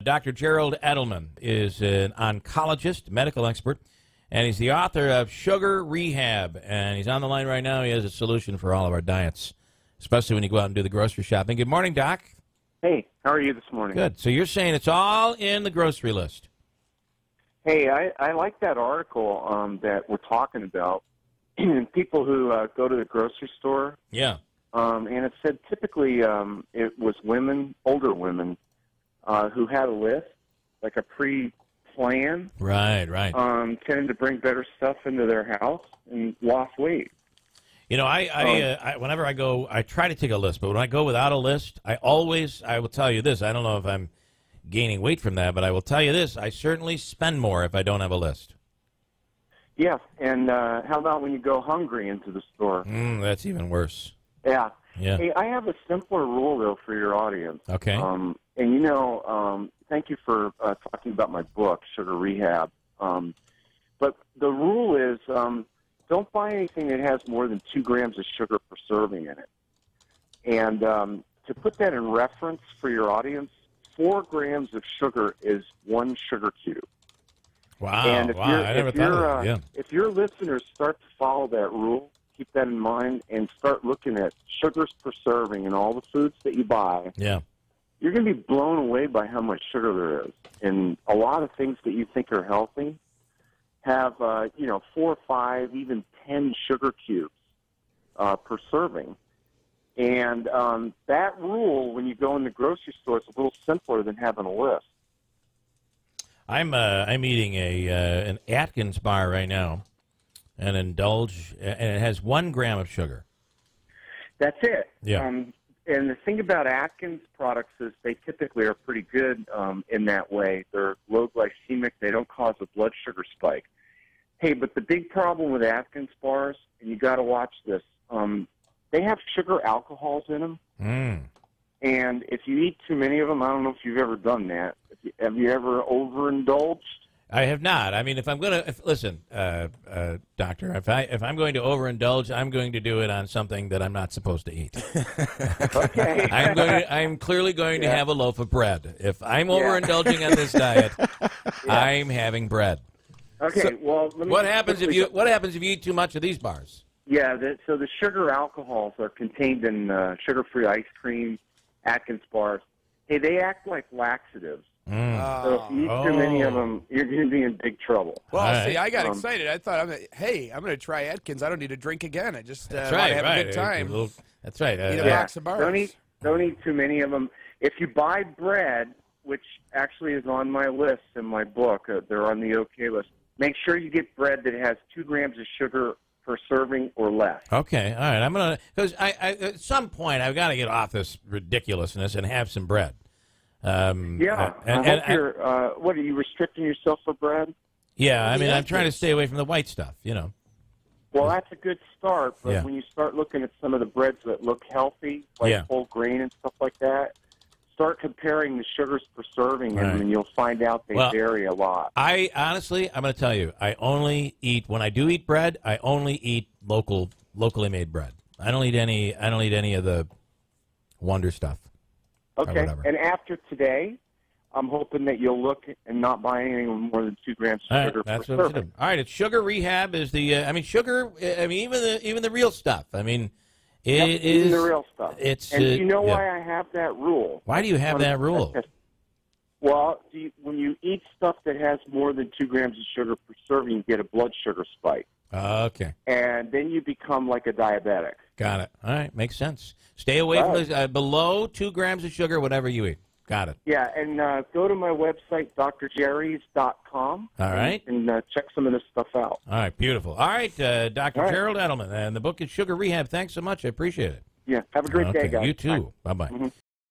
Dr. Gerald Edelman is an oncologist, medical expert, and he's the author of Sugar Rehab. And he's on the line right now. He has a solution for all of our diets, especially when you go out and do the grocery shopping. Good morning, Doc. Hey, how are you this morning? Good. So you're saying it's all in the grocery list. Hey, I like that article that we're talking about. People who go to the grocery store. Yeah. And it said typically it was women, older women, who had a list, like a pre-plan. Right. Tended to bring better stuff into their house and lost weight. You know, I whenever I go, I try to take a list, but when I go without a list, I will tell you this. I don't know if I'm gaining weight from that, but I will tell you this. I certainly spend more if I don't have a list. Yeah, and how about when you go hungry into the store? That's even worse. Yeah. Yeah. Hey, I have a simpler rule, though, for your audience. Okay. And, thank you for talking about my book, Sugar Rehab. But the rule is don't buy anything that has more than 2 grams of sugar per serving in it. And to put that in reference for your audience, 4 grams of sugar is 1 sugar cube. Wow. And if I never thought of that. Yeah. If your listeners start to follow that rule, keep that in mind, and start looking at sugars per serving in all the foods that you buy, Yeah. you're going to be blown away by how much sugar there is. And a lot of things that you think are healthy have, 4, 5, even 10 sugar cubes per serving. And that rule, when you go in the grocery store, is a little simpler than having a list. I'm eating an Atkins bar right now, and indulge, and it has 1 gram of sugar. That's it. Yeah. And the thing about Atkins products is they typically are pretty good in that way. They're low glycemic. They don't cause a blood sugar spike. Hey, but the big problem with Atkins bars, and you got to watch this, they have sugar alcohols in them. And if you eat too many of them, I don't know if you've ever done that. Have you ever overindulged? I have not. I mean, if I'm going to listen, doctor, if I'm going to overindulge, I'm going to do it on something that I'm not supposed to eat. Okay. I'm clearly going to have a loaf of bread. If I'm overindulging on this diet, I'm having bread. Okay. So, well, what happens if you eat too much of these bars? Yeah. So the sugar alcohols are contained in sugar-free ice cream, Atkins bars. Hey, they act like laxatives. So if you eat too many of them, you're going to be in big trouble. Well, see, I got excited. I thought, I'm going to try Atkins. I don't need to drink again. I just want to have a good time. That's right. Eat a box of bars. Don't eat too many of them. If you buy bread, which actually is on my list in my book, they're on the OK list, make sure you get bread that has 2 grams of sugar per serving or less. Okay, all right. I'm gonna, because I at some point I've got to get off this ridiculousness and have some bread. I hope you're. What, are you restricting yourself for bread? Yeah, I mean, I'm trying to stay away from the white stuff. Well, that's a good start, but when you start looking at some of the breads that look healthy, like whole grain and stuff like that, start comparing the sugars per serving, and you'll find out they vary a lot. I honestly, I'm going to tell you, I only eat, when I do eat bread, I only eat locally made bread. I don't eat any of the Wonder stuff. Okay, and after today, I'm hoping that you'll look and not buy anything with more than 2 grams of sugar per serving. All right, it's Sugar Rehab is the, sugar, even the real stuff. Even the real stuff. It's, and you know why I have that rule? Why do you have that rule? Well, when you eat stuff that has more than 2 grams of sugar per serving, you get a blood sugar spike. Okay. And then you become like a diabetic. Got it. All right, makes sense. Stay away from this, below 2 grams of sugar, whatever you eat. Got it. Yeah, and go to my website, drjerrys.com. All right. And check some of this stuff out. All right, beautiful. All right, Dr. Gerald Edelman, and the book is Sugar Rehab. Thanks so much. I appreciate it. Yeah, have a great day, guys. You too. Bye-bye.